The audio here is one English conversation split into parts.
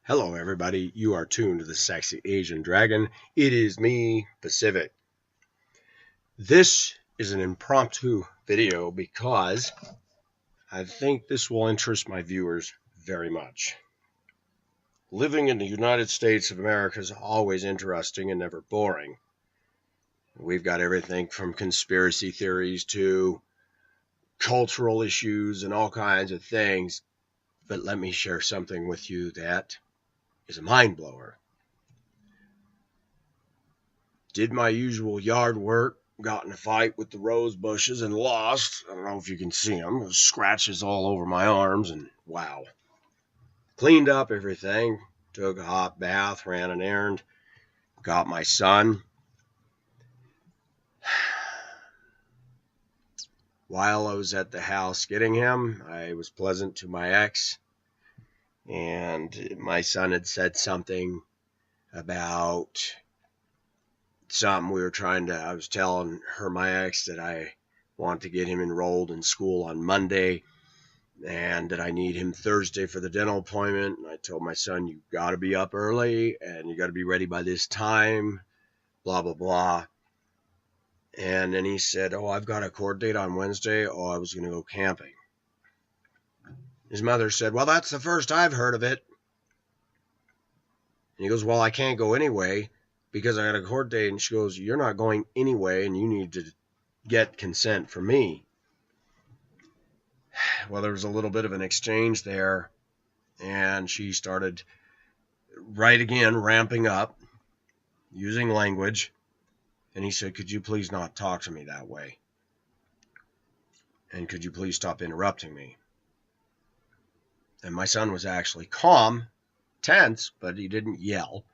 Hello, everybody. You are tuned to the Sexy Asian Dragon. It is me, Pacific. This is an impromptu video because I think this will interest my viewers very much. Living in the United States of America is always interesting and never boring. We've got everything from conspiracy theories to cultural issues and all kinds of things. But let me share something with you that is a mind blower. Did my usual yard work, got in a fight with the rose bushes and lost. I don't know if you can see them. There's scratches all over my arms and wow. Cleaned up everything, took a hot bath, ran an errand, got my son. While I was at the house getting him, I was pleasant to my ex, and my son had said something about something I was telling her, my ex, that I want to get him enrolled in school on Monday and that I need him Thursday for the dental appointment. And I told my son, you got to be up early and you got to be ready by this time, blah, blah, blah. And then he said, oh, I've got a court date on Wednesday. Oh, I was going to go camping. His mother said, well, that's the first I've heard of it. And he goes, well, I can't go anyway because I got a court date. And she goes, you're not going anyway and you need to get consent from me. Well, there was a little bit of an exchange there, and she started ramping up, using language, and he said, could you please not talk to me that way? And could you please stop interrupting me? And my son was actually calm, tense, but he didn't yell.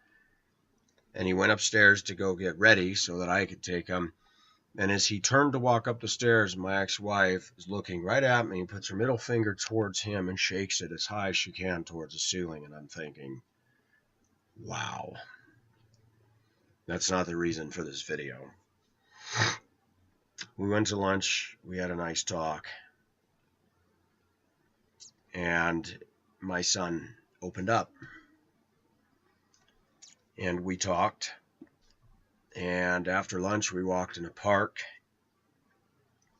And he went upstairs to go get ready so that I could take him. And as he turned to walk up the stairs, my ex-wife is looking right at me and puts her middle finger towards him and shakes it as high as she can towards the ceiling. And I'm thinking, wow, that's not the reason for this video. We went to lunch. We had a nice talk. And my son opened up. And we talked. And after lunch, we walked in a park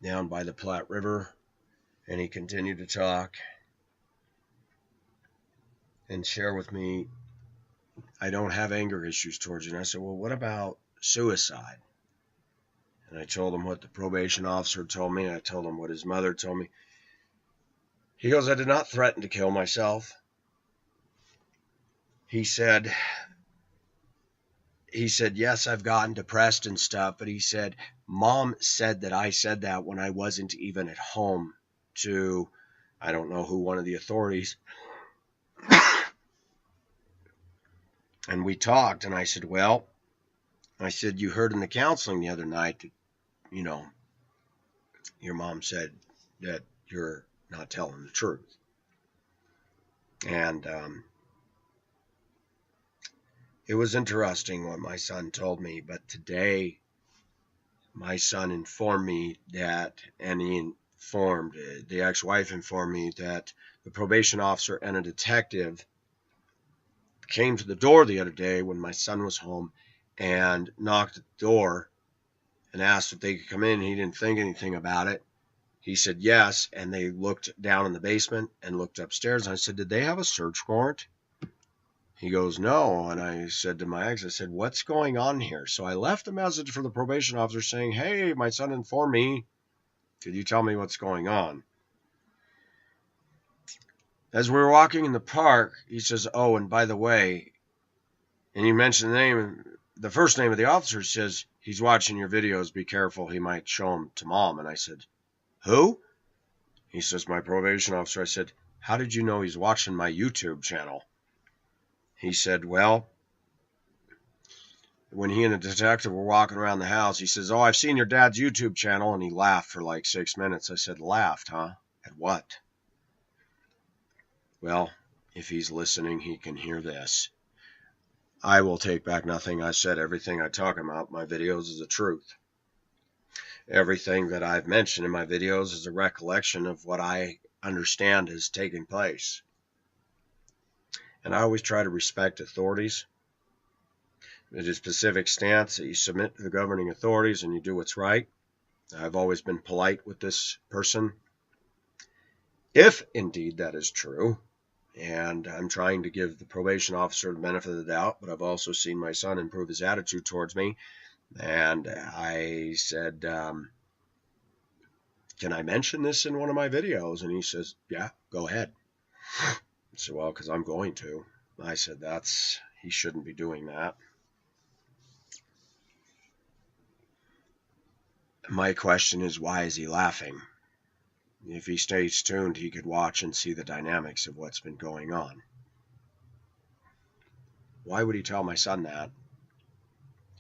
down by the Platte River, and he continued to talk and share with me, I don't have anger issues towards you. And I said, well, what about suicide? And I told him what the probation officer told me, and I told him what his mother told me. He goes, I did not threaten to kill myself. He said, yes, I've gotten depressed and stuff, but he said, Mom said that I said that when I wasn't even at home to, I don't know who, one of the authorities. And we talked, and I said, well, you heard in the counseling the other night that, your mom said that you're not telling the truth. And it was interesting what my son told me, but today my son informed me that, and the ex-wife informed me that the probation officer and a detective came to the door the other day when my son was home and knocked at the door and asked if they could come in. He didn't think anything about it. He said yes, and they looked down in the basement and looked upstairs. And I said, did they have a search warrant? He goes, no. And I said to my ex, I said, what's going on here? So I left a message for the probation officer saying, hey, my son informed me. Could you tell me what's going on? As we were walking in the park, he says, oh, and by the way, and he mentioned the first name of the officer. Says, he's watching your videos. Be careful. He might show them to Mom. And I said, who? He says, my probation officer. I said, how did you know he's watching my YouTube channel? He said, well, when he and the detective were walking around the house, he says, oh, I've seen your dad's YouTube channel. And he laughed for like 6 minutes. I said, laughed, huh? At what? Well, if he's listening, he can hear this. I will take back nothing. I said everything I talk about in my videos is the truth. Everything that I've mentioned in my videos is a recollection of what I understand is taking place. And I always try to respect authorities. It is a specific stance that you submit to the governing authorities and you do what's right. I've always been polite with this person. If indeed that is true, and I'm trying to give the probation officer the benefit of the doubt, but I've also seen my son improve his attitude towards me. And I said, can I mention this in one of my videos? And he says, yeah, go ahead. I said, well, because I'm going to. I said, he shouldn't be doing that. My question is, why is he laughing? If he stays tuned, he could watch and see the dynamics of what's been going on. Why would he tell my son that?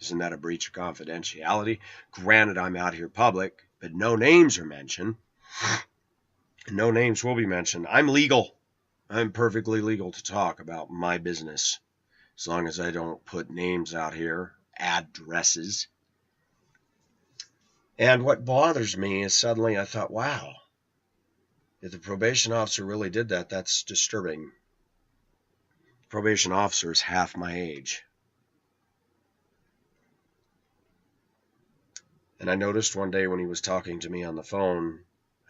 Isn't that a breach of confidentiality? Granted, I'm out here public, but no names are mentioned. No names will be mentioned. I'm legal. I'm perfectly legal to talk about my business, as long as I don't put names out here, addresses. And what bothers me is suddenly I thought, wow, if the probation officer really did that, that's disturbing. The probation officer is half my age. And I noticed one day when he was talking to me on the phone,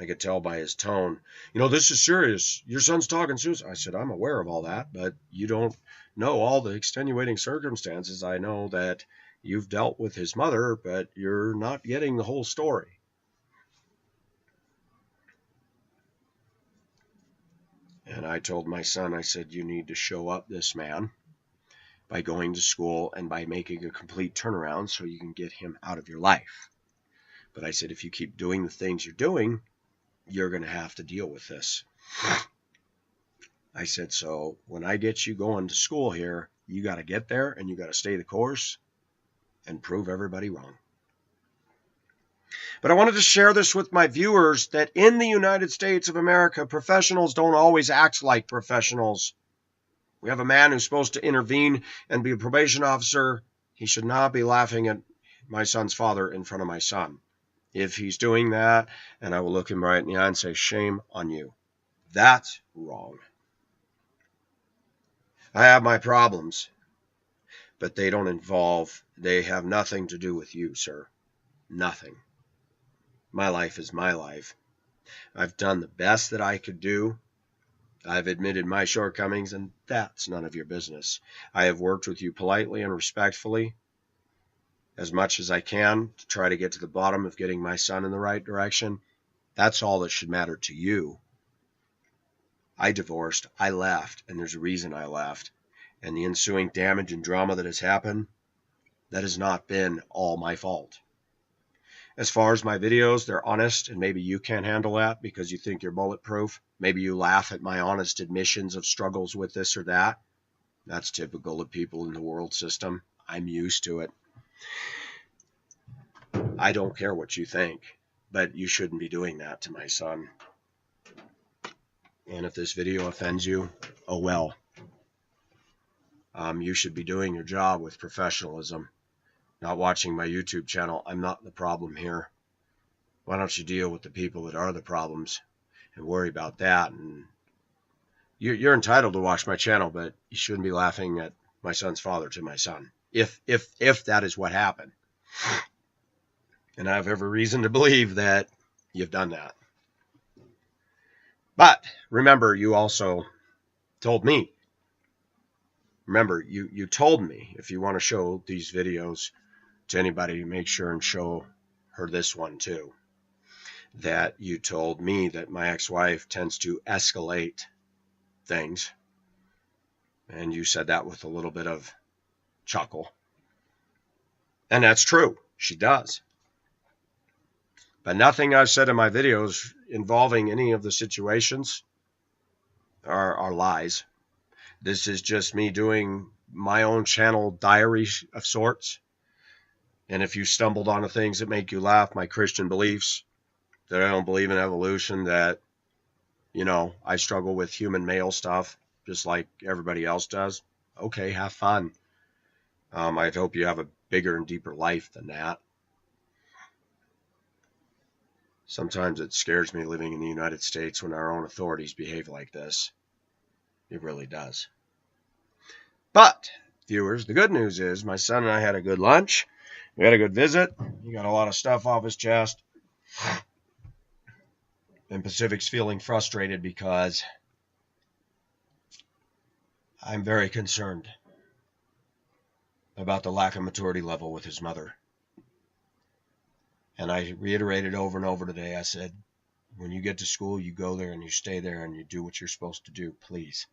I could tell by his tone, this is serious. Your son's talking serious. I said, I'm aware of all that, but you don't know all the extenuating circumstances. I know that you've dealt with his mother, but you're not getting the whole story. And I told my son, I said, you need to show up this man by going to school and by making a complete turnaround so you can get him out of your life. But I said, if you keep doing the things you're doing, you're going to have to deal with this. I said, so when I get you going to school here, you got to get there and you got to stay the course and prove everybody wrong. But I wanted to share this with my viewers that in the United States of America, professionals don't always act like professionals. We have a man who's supposed to intervene and be a probation officer. He should not be laughing at my son's father in front of my son. If he's doing that, and I will look him right in the eye and say, shame on you. That's wrong. I have my problems, but they have nothing to do with you, sir. Nothing. My life is my life. I've done the best that I could do. I've admitted my shortcomings, and that's none of your business. I have worked with you politely and respectfully as much as I can to try to get to the bottom of getting my son in the right direction. That's all that should matter to you. I divorced, I left, and there's a reason I left. And the ensuing damage and drama that has happened, that has not been all my fault. As far as my videos, they're honest, and maybe you can't handle that because you think you're bulletproof. Maybe you laugh at my honest admissions of struggles with this or that. That's typical of people in the world system. I'm used to it. I don't care what you think, but you shouldn't be doing that to my son. And if this video offends you, oh well. You should be doing your job with professionalism. Not watching my YouTube channel. I'm not the problem here. Why don't you deal with the people that are the problems and worry about that? And you're entitled to watch my channel, but you shouldn't be laughing at my son's father to my son. If that is what happened. And I have every reason to believe that you've done that. But remember, you also told me. Remember, you told me if you want to show these videos to anybody, make sure and show her this one too. That you told me that my ex-wife tends to escalate things. And you said that with a little bit of chuckle. And that's true. She does. But nothing I've said in my videos involving any of the situations are lies. This is just me doing my own channel diary of sorts. And if you stumbled onto things that make you laugh, my Christian beliefs, that I don't believe in evolution, that, I struggle with human male stuff, just like everybody else does. Okay, have fun. I hope you have a bigger and deeper life than that. Sometimes it scares me living in the United States when our own authorities behave like this. It really does. But, viewers, the good news is my son and I had a good lunch. We had a good visit. He got a lot of stuff off his chest. And Pacific's feeling frustrated because I'm very concerned about the lack of maturity level with his mother. And I reiterated over and over today, I said, when you get to school, you go there and you stay there and you do what you're supposed to do, please.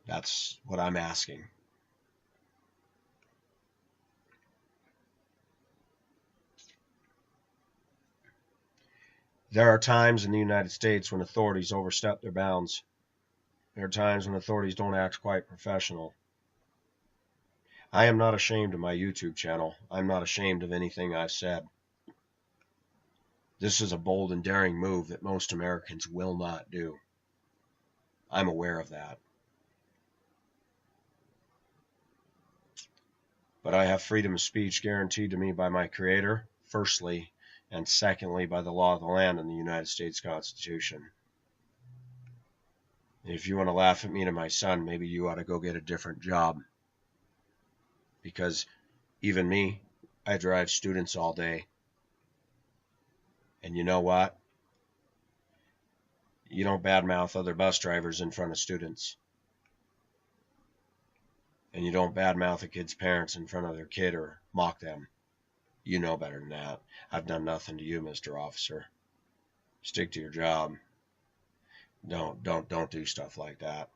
That's what I'm asking. There are times in the United States when authorities overstep their bounds. There are times when authorities don't act quite professional. I am not ashamed of my YouTube channel. I'm not ashamed of anything I've said. This is a bold and daring move that most Americans will not do. I'm aware of that. But I have freedom of speech guaranteed to me by my Creator, firstly, and secondly, by the law of the land and the United States Constitution. If you want to laugh at me and my son, maybe you ought to go get a different job. Because even me, I drive students all day. And you know what? You don't badmouth other bus drivers in front of students. And you don't badmouth a kid's parents in front of their kid or mock them. You know better than that. I've done nothing to you, Mr. Officer. Stick to your job. Don't do stuff like that.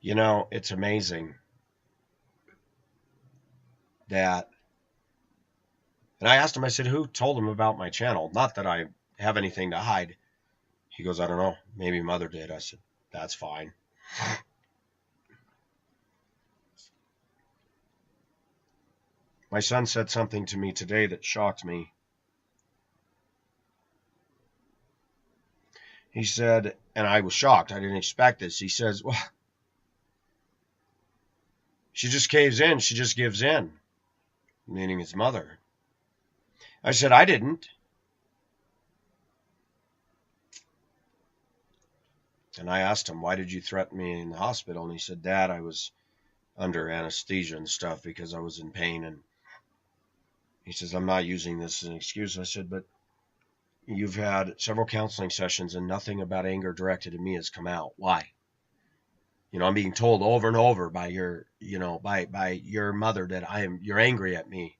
You know, it's amazing that, and I asked him, I said, who told him about my channel? Not that I have anything to hide. He goes, I don't know. Maybe Mother did. I said, that's fine. My son said something to me today that shocked me. He said, and I was shocked. I didn't expect this. He says, well, she just caves in. She just gives in. Meaning his mother. I said, I didn't. And I asked him, why did you threaten me in the hospital? And he said, Dad, I was under anesthesia and stuff because I was in pain. And he says, I'm not using this as an excuse. I said, but you've had several counseling sessions and nothing about anger directed at me has come out. Why? You know, I'm being told over and over by your, by your mother that you're angry at me.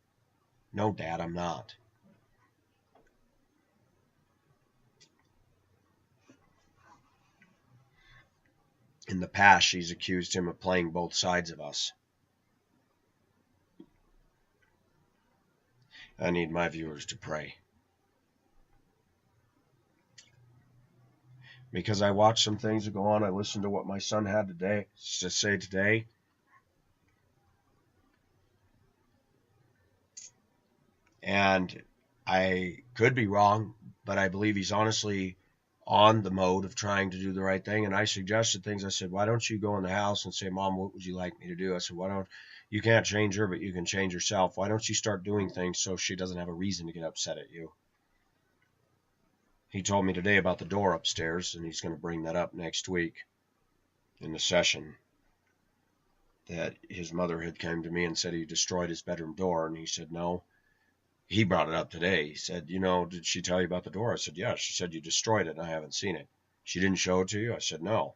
No, Dad, I'm not. In the past, she's accused him of playing both sides of us. I need my viewers to pray. Because I watched some things that go on. I listened to what my son had to say today. And I could be wrong, but I believe he's honestly on the mode of trying to do the right thing. And I suggested things. I said, why don't you go in the house and say, Mom, what would you like me to do? I said, you can't change her, but you can change yourself. Why don't you start doing things so she doesn't have a reason to get upset at you? He told me today about the door upstairs, and he's going to bring that up next week in the session. That his mother had come to me and said he destroyed his bedroom door, and he said no. He brought it up today. He said, did she tell you about the door? I said, yeah. She said you destroyed it and I haven't seen it. She didn't show it to you? I said, no.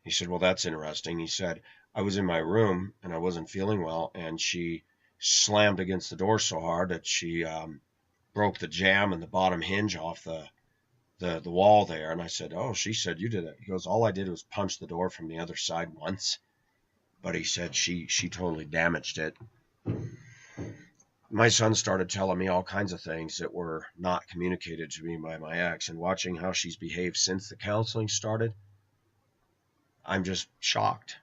He said, well, that's interesting. He said, I was in my room and I wasn't feeling well, and she slammed against the door so hard that she broke the jamb and the bottom hinge off the wall there. And I said, oh, she said you did it. He goes, all I did was punch the door from the other side once. But he said she totally damaged it. My son started telling me all kinds of things that were not communicated to me by my ex, and watching how she's behaved since the counseling started, I'm just shocked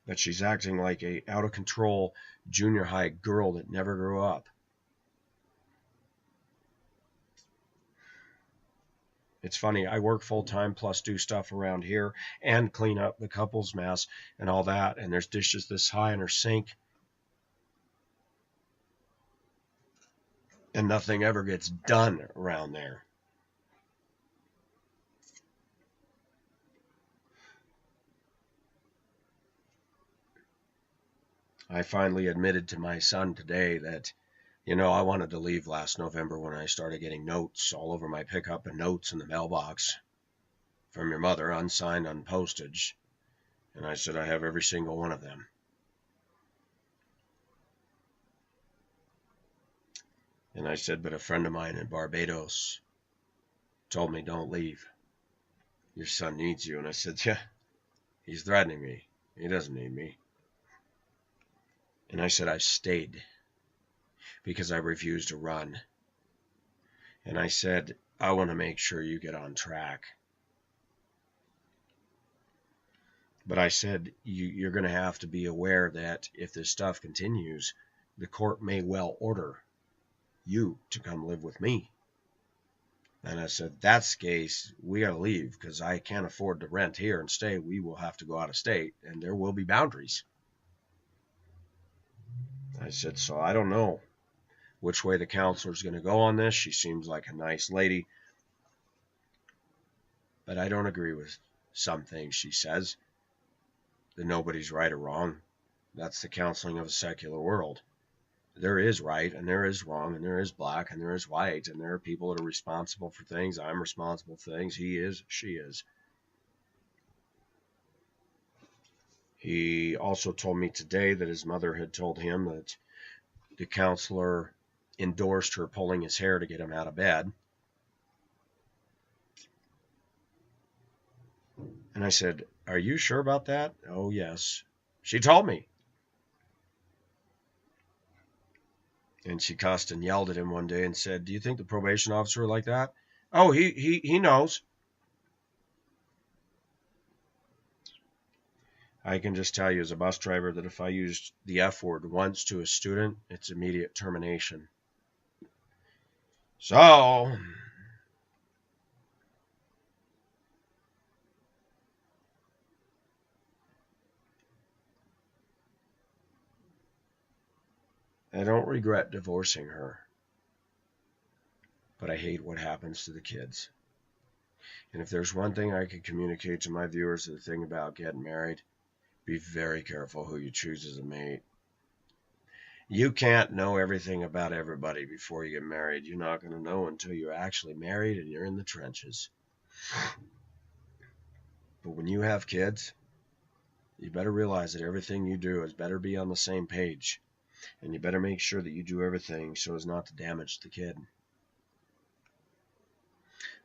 that she's acting like a out-of-control junior high girl that never grew up. It's funny, I work full-time plus do stuff around here and clean up the couple's mess and all that, and there's dishes this high in her sink, and nothing ever gets done around there. I finally admitted to my son today that, I wanted to leave last November when I started getting notes all over my pickup and notes in the mailbox from your mother, unsigned, unpostage. And I said, I have every single one of them. And I said, but a friend of mine in Barbados told me, don't leave. Your son needs you. And I said, yeah, he's threatening me. He doesn't need me. And I said, I stayed because I refused to run. And I said, I want to make sure you get on track. But I said, you're going to have to be aware that if this stuff continues, the court may well order you to come live with me. And I said, that's the case, we got to leave because I can't afford to rent here and stay. We will have to go out of state and there will be boundaries. I said, so I don't know which way the counselor's going to go on this. She seems like a nice lady, but I don't agree with some things she says. That nobody's right or wrong. That's the counseling of a secular world. There is right and there is wrong and there is black and there is white and there are people that are responsible for things. I'm responsible for things. He is, she is. He also told me today that his mother had told him that the counselor endorsed her pulling his hair to get him out of bed. And I said, are you sure about that? Oh, yes. She told me. And she cussed and yelled at him one day and said, do you think the probation officer like that? Oh, he knows. I can just tell you as a bus driver that if I used the F word once to a student, it's immediate termination. So, I don't regret divorcing her, but I hate what happens to the kids. And if there's one thing I could communicate to my viewers, the thing about getting married, be very careful who you choose as a mate. You can't know everything about everybody before you get married. You're not going to know until you're actually married and you're in the trenches. But when you have kids, you better realize that everything you do is better be on the same page. And you better make sure that you do everything so as not to damage the kid.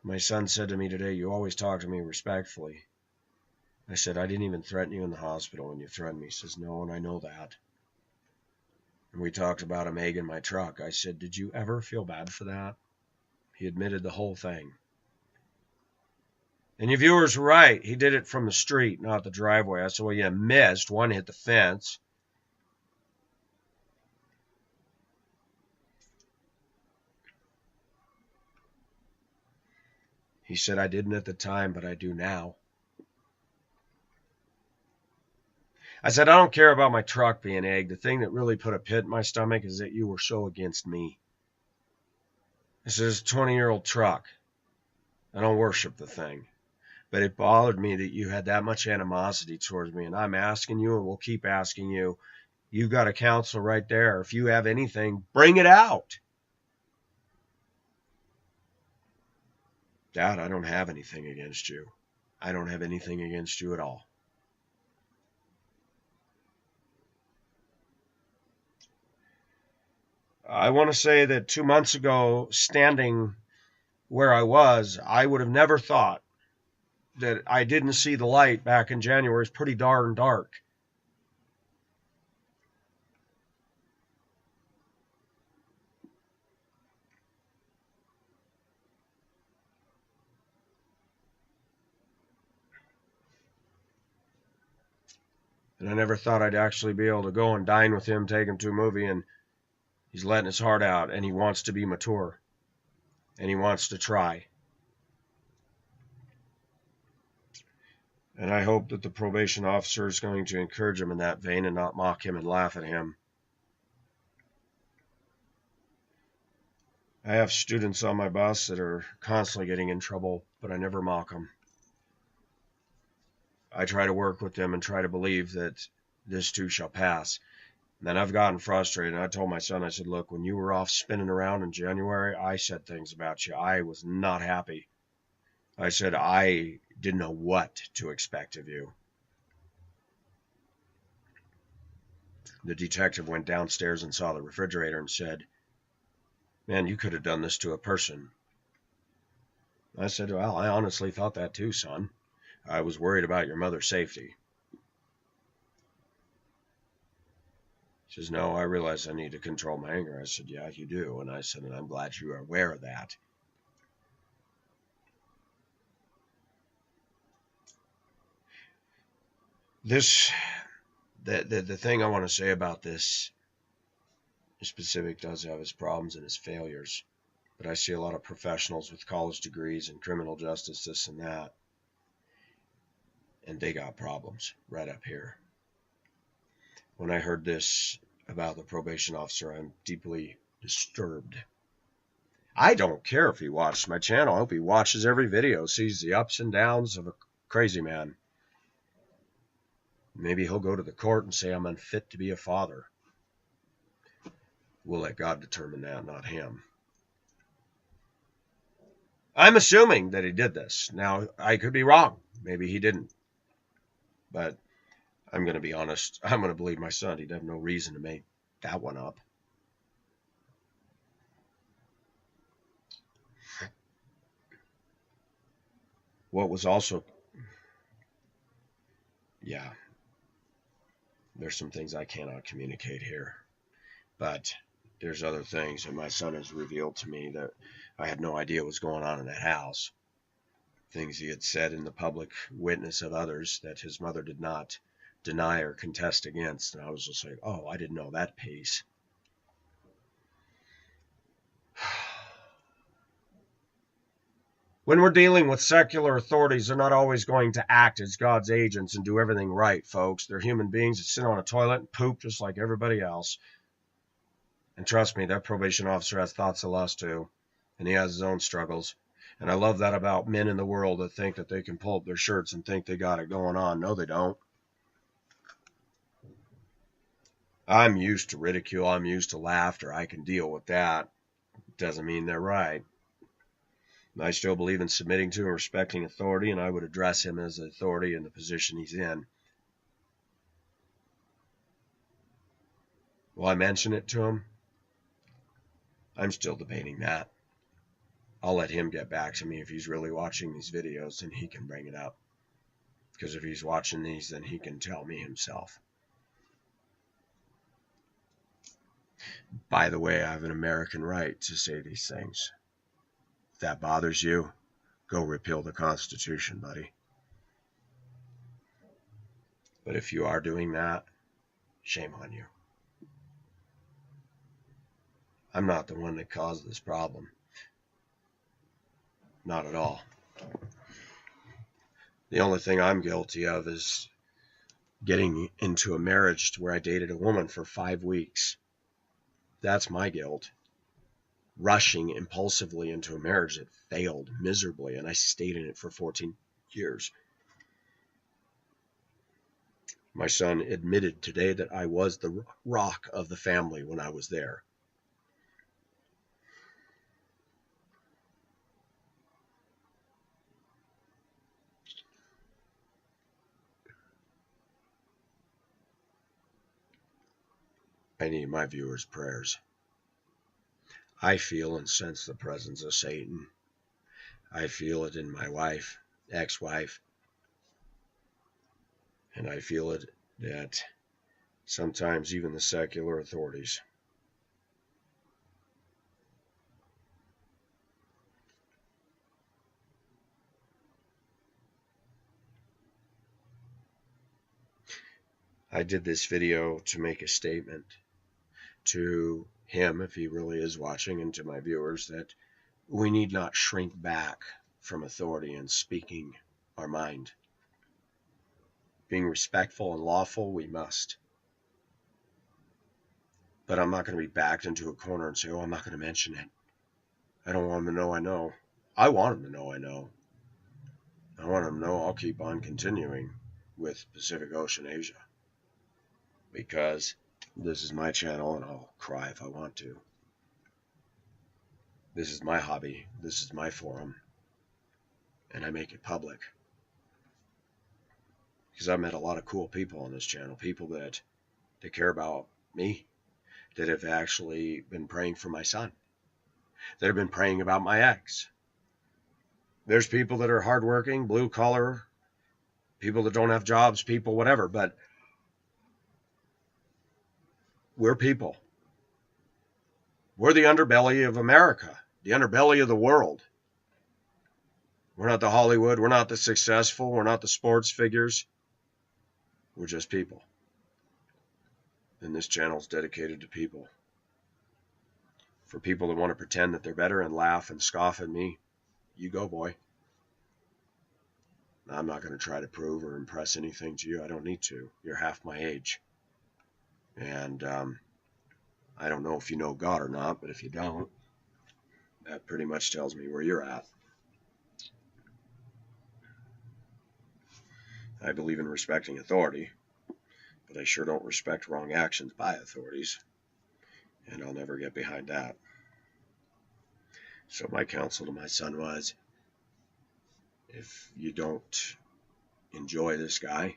My son said to me today, you always talk to me respectfully. I said, I didn't even threaten you in the hospital when you threatened me. He says, no, and I know that. And we talked about him egging my truck. I said, did you ever feel bad for that? He admitted the whole thing. And your viewers were right. He did it from the street, not the driveway. I said, well, you missed. One hit the fence. He said, I didn't at the time, but I do now. I said, I don't care about my truck being egged. The thing that really put a pit in my stomach is that you were so against me. This is a 20-year-old truck. I don't worship the thing. But it bothered me that you had that much animosity towards me. And I'm asking you, and we'll keep asking you, you've got a counselor right there. If you have anything, bring it out. Dad, I don't have anything against you. I don't have anything against you at all. I want to say that 2 months ago, standing where I was, I would have never thought that I didn't see the light back in January. It's pretty darn dark. And I never thought I'd actually be able to go and dine with him, take him to a movie, and he's letting his heart out, and he wants to be mature, and he wants to try. And I hope that the probation officer is going to encourage him in that vein and not mock him and laugh at him. I have students on my bus that are constantly getting in trouble, but I never mock them. I try to work with them and try to believe that this too shall pass. And then I've gotten frustrated. And I told my son, I said, look, when you were off spinning around in January, I said things about you. I was not happy. I said I didn't know what to expect of you. The detective went downstairs and saw the refrigerator and said, man, you could have done this to a person. I said, well, I honestly thought that too, son. I was worried about your mother's safety. He says, no, I realize I need to control my anger. I said, yeah, you do. And I said, and I'm glad you are aware of that. The thing I want to say about this specific does have his problems and his failures. But I see a lot of professionals with college degrees in criminal justice, this and that. And they got problems right up here. When I heard this about the probation officer, I'm deeply disturbed. I don't care if he watches my channel. I hope he watches every video, sees the ups and downs of a crazy man. Maybe he'll go to the court and say I'm unfit to be a father. We'll let God determine that, not him. I'm assuming that he did this. Now, I could be wrong. Maybe he didn't. But I'm going to be honest. I'm going to believe my son. He'd have no reason to make that one up. What was also, yeah, there's some things I cannot communicate here. But there's other things that my son has revealed to me that I had no idea was going on in that house. Things he had said in the public witness of others that his mother did not deny or contest against. And I was just like, oh, I didn't know that piece. When we're dealing with secular authorities, they're not always going to act as God's agents and do everything right, folks. They're human beings that sit on a toilet and poop just like everybody else. And trust me, that probation officer has thoughts of lust too. And he has his own struggles. And I love that about men in the world that think that they can pull up their shirts and think they got it going on. No, they don't. I'm used to ridicule. I'm used to laughter. I can deal with that. Doesn't mean they're right. I still believe in submitting to and respecting authority, and I would address him as the authority in the position he's in. Will I mention it to him? I'm still debating that. I'll let him get back to me if he's really watching these videos, and he can bring it up. Because if he's watching these, then he can tell me himself. By the way, I have an American right to say these things. If that bothers you, go repeal the Constitution, buddy. But if you are doing that, shame on you. I'm not the one that caused this problem. Not at all. The only thing I'm guilty of is getting into a marriage where I dated a woman for 5 weeks. That's my guilt. Rushing impulsively into a marriage that failed miserably, and I stayed in it for 14 years. My son admitted today that I was the rock of the family when I was there. I need my viewers' prayers. I feel and sense the presence of Satan. I feel it in my wife, ex-wife, and I feel it that sometimes even the secular authorities. I did this video to make a statement to him, if he really is watching, and to my viewers, that we need not shrink back from authority and speaking our mind. Being respectful and lawful, we must. But I'm not going to be backed into a corner and say, oh, I'm not going to mention it. I don't want him to know I know. I want him to know I know. I want him to know I'll keep on continuing with Pacific Ocean Asia. Because This is my channel, and I'll cry if I want to. This is my hobby. This is my forum. And I make it public. Because I've met a lot of cool people on this channel. People that care about me. That have actually been praying for my son. That have been praying about my ex. There's people that are hardworking, blue collar, people that don't have jobs, people, whatever. But we're people. We're the underbelly of America, the underbelly of the world. We're not the Hollywood. We're not the successful. We're not the sports figures. We're just people. And this channel is dedicated to people. For people that want to pretend that they're better and laugh and scoff at me, you go, boy. I'm not going to try to prove or impress anything to you. I don't need to. You're half my age. And I don't know if you know God or not, but if you don't, that pretty much tells me where you're at. I believe in respecting authority, but I sure don't respect wrong actions by authorities, and I'll never get behind that. So my counsel to my son was, if you don't enjoy this guy,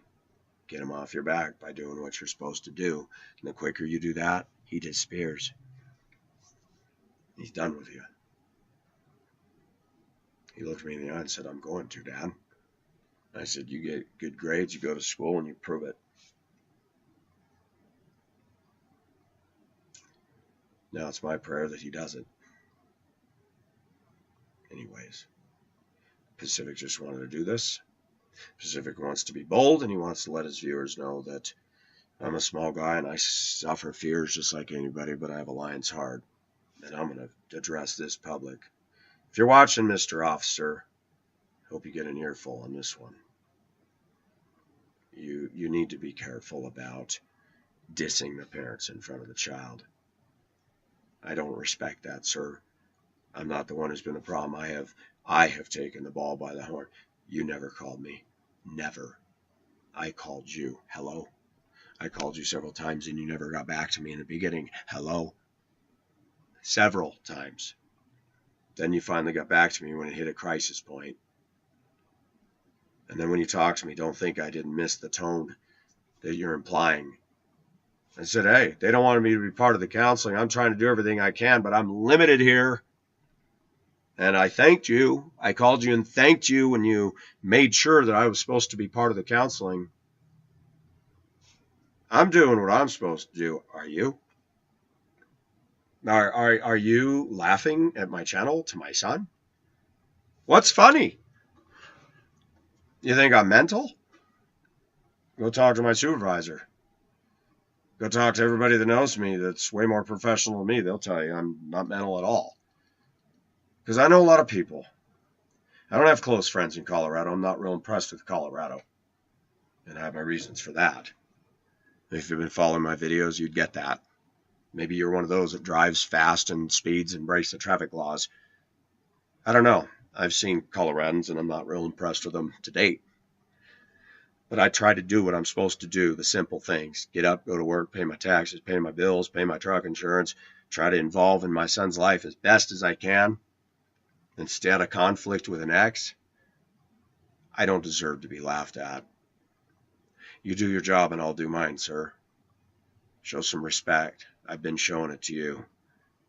get him off your back by doing what you're supposed to do. And the quicker you do that, he disappears. He's done with you. He looked me in the eye and said, I'm going to, Dad. I said, you get good grades, you go to school, and you prove it. Now it's my prayer that he doesn't. Anyways, Pacific just wanted to do this. Pacific wants to be bold, and he wants to let his viewers know that I'm a small guy and I suffer fears just like anybody, but I have a lion's heart. And I'm going to address this public. If you're watching, Mr. Officer, hope you get an earful on this one. You need to be careful about dissing the parents in front of the child. I don't respect that, sir. I'm not the one who's been the problem. I have taken the ball by the horn. You never called me. Never. I called you. Hello? I called you several times and you never got back to me in the beginning. Hello? Several times. Then you finally got back to me when it hit a crisis point. And then when you talk to me, don't think I didn't miss the tone that you're implying. I said, hey, they don't want me to be part of the counseling. I'm trying to do everything I can, but I'm limited here. And I thanked you. I called you and thanked you when you made sure that I was supposed to be part of the counseling. I'm doing what I'm supposed to do. Are you? Are you laughing at my channel to my son? What's funny? You think I'm mental? Go talk to my supervisor. Go talk to everybody that knows me that's way more professional than me. They'll tell you I'm not mental at all. Because I know a lot of people. I don't have close friends in Colorado. I'm not real impressed with Colorado. And I have my reasons for that. If you've been following my videos, you'd get that. Maybe you're one of those that drives fast and speeds and breaks the traffic laws. I don't know. I've seen Coloradans and I'm not real impressed with them to date. But I try to do what I'm supposed to do, the simple things. Get up, go to work, pay my taxes, pay my bills, pay my truck insurance, try to involve in my son's life as best as I can. Instead of conflict with an ex, I don't deserve to be laughed at. You do your job and I'll do mine, sir. Show some respect. I've been showing it to you.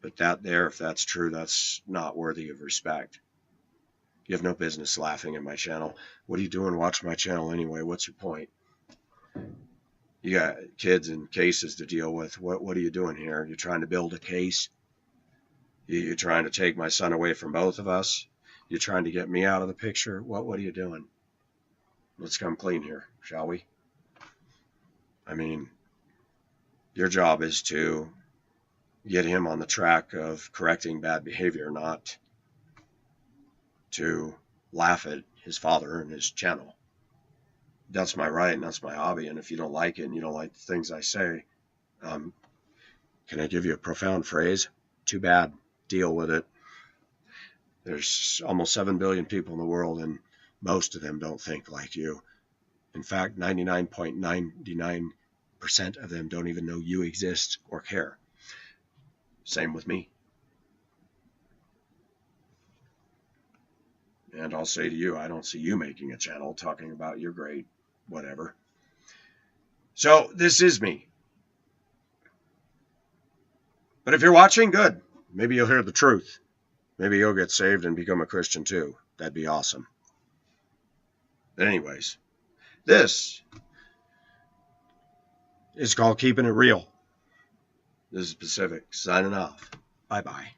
But that there, if that's true, that's not worthy of respect. You have no business laughing at my channel. What are you doing watching my channel anyway? What's your point? You got kids and cases to deal with. What are you doing here? You're trying to build a case? You're trying to take my son away from both of us? You're trying to get me out of the picture? What are you doing? Let's come clean here, shall we? I mean, your job is to get him on the track of correcting bad behavior, not to laugh at his father and his channel. That's my right and that's my hobby. And if you don't like it and you don't like the things I say, can I give you a profound phrase? Too bad. Deal with it. There's almost 7 billion people in the world and most of them don't think like you. In fact, 99.99 99% of them don't even know you exist or care. Same with me. And I'll say to you, I don't see you making a channel talking about your great whatever. So this is me. But if you're watching, good. Maybe you'll hear the truth. Maybe you'll get saved and become a Christian too. That'd be awesome. But anyways, this is called Keeping It Real. This is Pacific signing off. Bye-bye.